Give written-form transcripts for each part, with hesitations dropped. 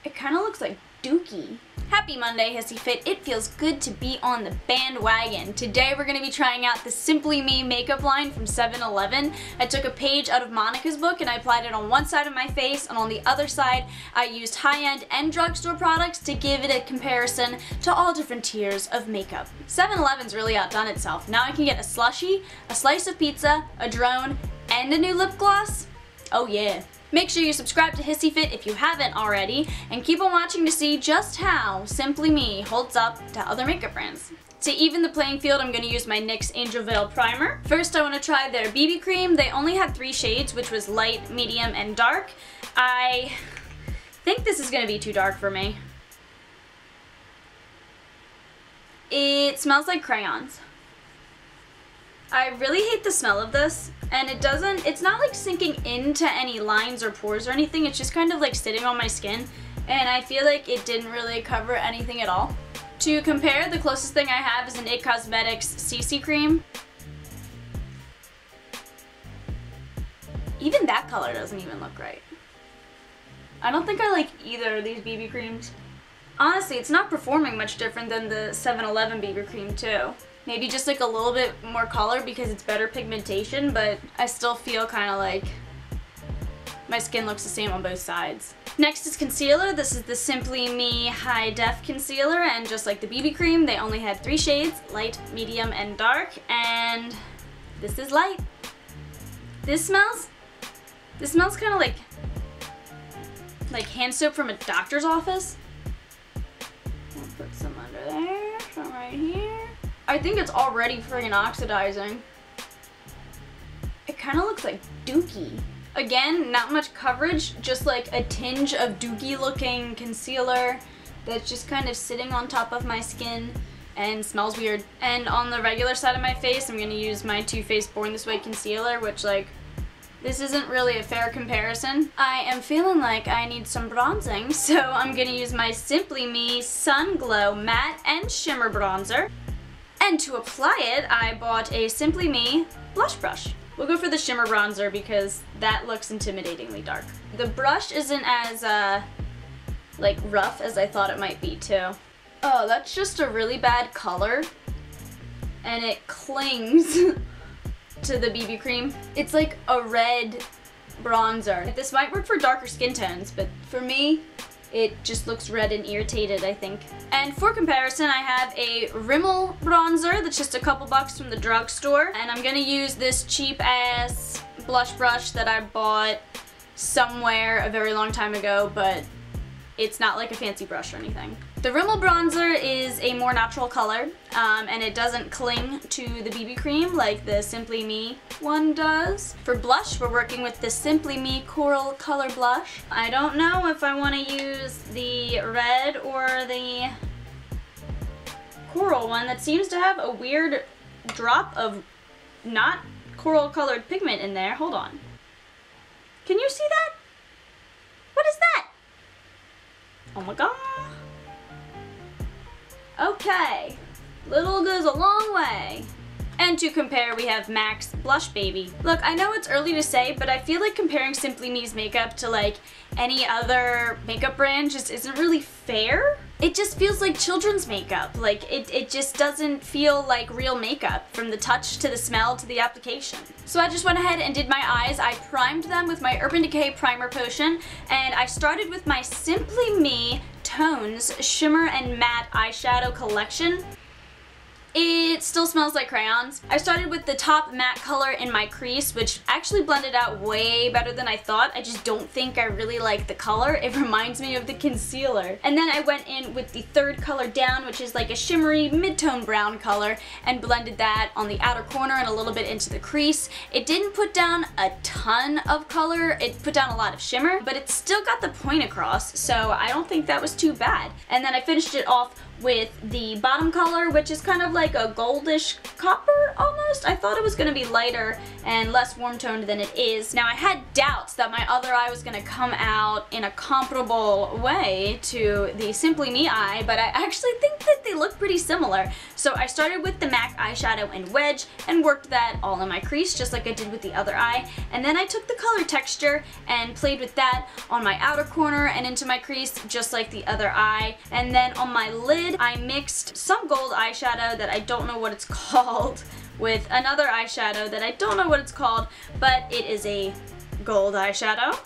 It kind of looks like Dookie. Happy Monday, HISSYFIT. It feels good to be on the bandwagon. Today we're going to be trying out the Simply Me makeup line from 7-Eleven. I took a page out of Monica's book and I applied it on one side of my face, and on the other side I used high-end and drugstore products to give it a comparison to all different tiers of makeup. 7-Eleven's really outdone itself. Now I can get a slushie, a slice of pizza, a drone, and a new lip gloss. Oh yeah. Make sure you subscribe to HISSYFIT if you haven't already, and keep on watching to see just how Simply Me holds up to other makeup brands. To even the playing field, I'm going to use my NYX Angel Veil Primer. First, I want to try their BB cream. They only had 3 shades, which was light, medium, and dark. I think this is going to be too dark for me. It smells like crayons. I really hate the smell of this, and it's not like sinking into any lines or pores or anything, it's just kind of like sitting on my skin, and I feel like it didn't really cover anything at all. To compare, the closest thing I have is an IT Cosmetics CC cream. Even that color doesn't even look right. I don't think I like either of these BB creams. Honestly, it's not performing much different than the 7-Eleven BB cream too. Maybe just like a little bit more color because it's better pigmentation, but I still feel kind of like my skin looks the same on both sides. Next is concealer. This is the Simply Me High Def Concealer, and just like the BB cream, they only had 3 shades, light, medium, and dark, and this is light. This smells kind of like hand soap from a doctor's office. I'll put some under there, some right here. I think it's already friggin' oxidizing. It kind of looks like Dookie. Again, not much coverage, just like a tinge of Dookie looking concealer that's just kind of sitting on top of my skin and smells weird. And on the regular side of my face, I'm going to use my Too Faced Born This Way concealer, which this isn't really a fair comparison. I am feeling like I need some bronzing, so I'm going to use my Simply Me Sun Glow Matte and Shimmer Bronzer. And to apply it, I bought a Simply Me blush brush. We'll go for the shimmer bronzer because that looks intimidatingly dark. The brush isn't as rough as I thought it might be too. Oh, that's just a really bad color, and it clings to the BB cream. It's like a red bronzer. This might work for darker skin tones, but for me, it just looks red and irritated, I think. And for comparison, I have a Rimmel bronzer that's just a couple bucks from the drugstore. And I'm gonna use this cheap ass blush brush that I bought somewhere a very long time ago, but it's not like a fancy brush or anything. The Rimmel bronzer is a more natural color, and it doesn't cling to the BB cream like the Simply Me one does. For blush, we're working with the Simply Me Coral Color Blush. I don't know if I want to use the red or the coral one. That seems to have a weird drop of not coral colored pigment in there. Hold on. Can you see that? What is that? Oh my god. Okay, little goes a long way. And to compare, we have MAC's Blush Baby. Look, I know it's early to say, but I feel like comparing Simply Me's makeup to like any other makeup brand just isn't really fair. It just feels like children's makeup. Like, it just doesn't feel like real makeup, from the touch to the smell to the application. So I just went ahead and did my eyes. I primed them with my Urban Decay Primer Potion, and I started with my Simply Me Tones Shimmer and Matte Eyeshadow Collection. It still smells like crayons. I started with the top matte color in my crease, which actually blended out way better than I thought. I just don't think I really like the color. It reminds me of the concealer. And then I went in with the third color down, which is like a shimmery mid-tone brown color, and blended that on the outer corner and a little bit into the crease. It didn't put down a ton of color. It put down a lot of shimmer, but it still got the point across, so I don't think that was too bad. And then I finished it off with the bottom color, which is kind of like a goldish copper almost. I thought it was gonna be lighter and less warm toned than it is. Now I had doubts that my other eye was gonna come out in a comparable way to the Simply Me eye, but I actually think that they look pretty similar. So I started with the MAC eyeshadow in Wedge and worked that all in my crease just like I did with the other eye. And then I took the color texture and played with that on my outer corner and into my crease just like the other eye. And then on my lid, I mixed some gold eyeshadow that I don't know what it's called with another eyeshadow that I don't know what it's called, but it is a gold eyeshadow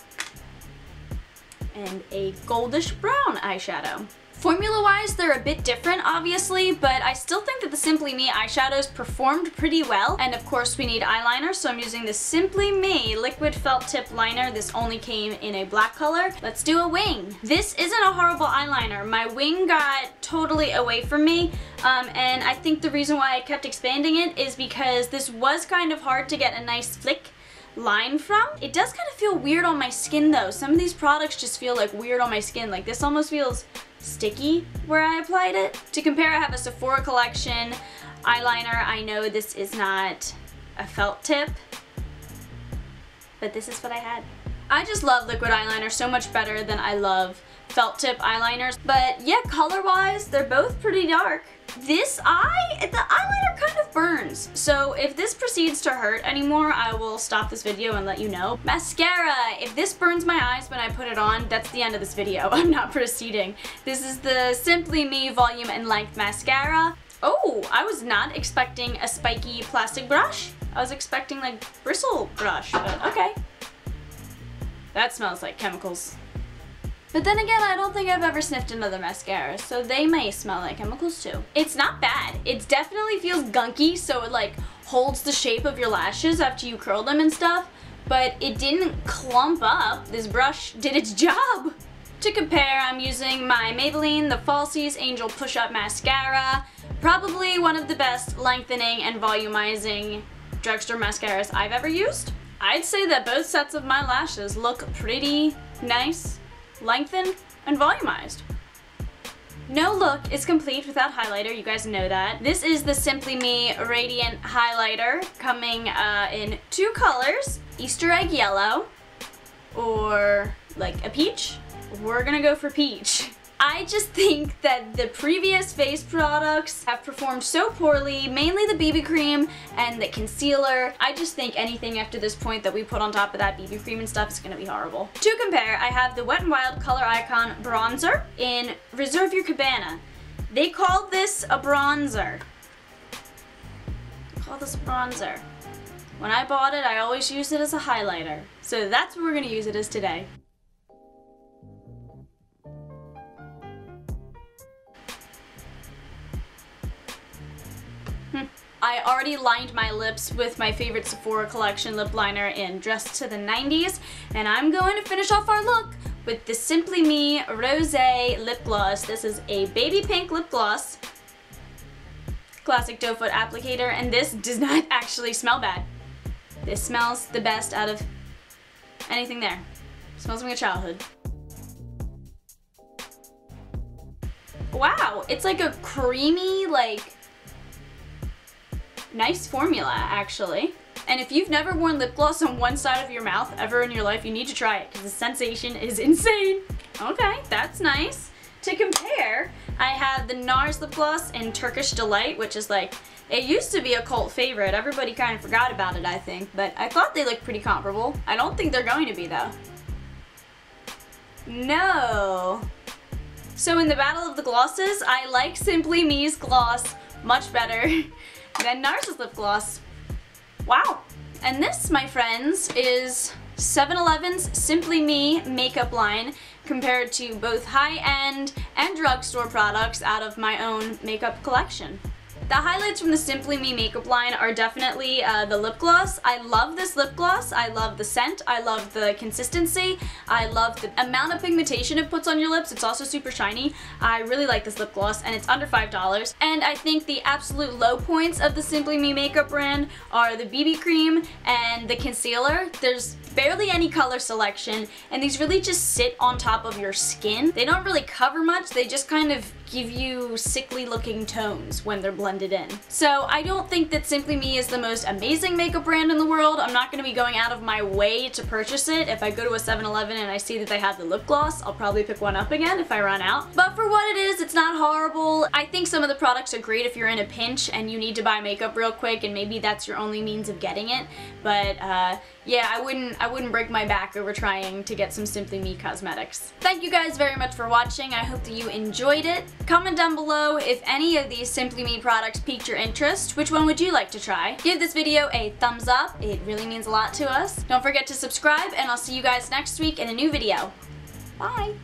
and a goldish brown eyeshadow. Formula-wise, they're a bit different, obviously, but I still think that the Simply Me eyeshadows performed pretty well. And of course, we need eyeliner, so I'm using the Simply Me liquid felt tip liner. This only came in a black color. Let's do a wing. This isn't a horrible eyeliner. My wing got totally away from me, and I think the reason why I kept expanding it is because this was kind of hard to get a nice flick line from. It does kind of feel weird on my skin though. Some of these products just feel like weird on my skin. Like this almost feels sticky where I applied it. To compare, I have a Sephora collection eyeliner. I know this is not a felt tip, but this is what I had. I just love liquid eyeliner so much better than I love felt tip eyeliners. But yeah, color-wise, they're both pretty dark. This eye, the eyeliner kind of burns. So if this proceeds to hurt anymore, I will stop this video and let you know. Mascara, if this burns my eyes when I put it on, that's the end of this video. I'm not proceeding. This is the Simply Me Volume and Length Mascara. Oh, I was not expecting a spiky plastic brush. I was expecting like bristle brush, but okay. That smells like chemicals. But then again, I don't think I've ever sniffed another mascara, so they may smell like chemicals too. It's not bad. It definitely feels gunky, so it like holds the shape of your lashes after you curl them and stuff, but it didn't clump up. This brush did its job. To compare, I'm using my Maybelline The Falsies Angel Push-Up Mascara. Probably one of the best lengthening and volumizing drugstore mascaras I've ever used. I'd say that both sets of my lashes look pretty nice, lengthened, and volumized. No look is complete without highlighter, you guys know that. This is the Simply Me Radiant Highlighter, coming in two colors, Easter egg yellow, or like a peach. We're gonna go for peach. I just think that the previous face products have performed so poorly, mainly the BB cream and the concealer. I just think anything after this point that we put on top of that BB cream and stuff is gonna be horrible. To compare, I have the Wet n Wild Color Icon Bronzer in Reserve Your Cabana. They called this a bronzer. They call this a bronzer. When I bought it, I always used it as a highlighter. So that's what we're gonna use it as today. I already lined my lips with my favorite Sephora collection lip liner in Dress to the 90s, and I'm going to finish off our look with the Simply Me Rosé Lip Gloss. This is a baby pink lip gloss, classic doe foot applicator, and this does not actually smell bad. This smells the best out of anything there. It smells like a childhood. Wow, it's like a creamy, like, nice formula, actually. And if you've never worn lip gloss on one side of your mouth ever in your life, you need to try it because the sensation is insane. Okay, that's nice. To compare, I have the NARS lip gloss in Turkish Delight, which is like, it used to be a cult favorite. Everybody kind of forgot about it, I think, but I thought they looked pretty comparable. I don't think they're going to be, though. No. So in the battle of the glosses, I like Simply Me's gloss much better than NARS's lip gloss. Wow. And this, my friends, is 7-Eleven's Simply Me makeup line compared to both high-end and drugstore products out of my own makeup collection. The highlights from the Simply Me makeup line are definitely the lip gloss. I love this lip gloss. I love the scent. I love the consistency. I love the amount of pigmentation it puts on your lips. It's also super shiny. I really like this lip gloss, and it's under $5. And I think the absolute low points of the Simply Me makeup brand are the BB cream and the concealer. There's barely any color selection, and these really just sit on top of your skin. They don't really cover much. They just kind of give you sickly looking tones when they're blended in. So I don't think that Simply Me is the most amazing makeup brand in the world. I'm not going to be going out of my way to purchase it. If I go to a 7-Eleven and I see that they have the lip gloss, I'll probably pick one up again if I run out. But for what it is, it's not horrible. I think some of the products are great if you're in a pinch and you need to buy makeup real quick and maybe that's your only means of getting it. But yeah, I wouldn't break my back over trying to get some Simply Me cosmetics. Thank you guys very much for watching. I hope that you enjoyed it. Comment down below if any of these Simply Me products piqued your interest. Which one would you like to try? Give this video a thumbs up. It really means a lot to us. Don't forget to subscribe, and I'll see you guys next week in a new video. Bye!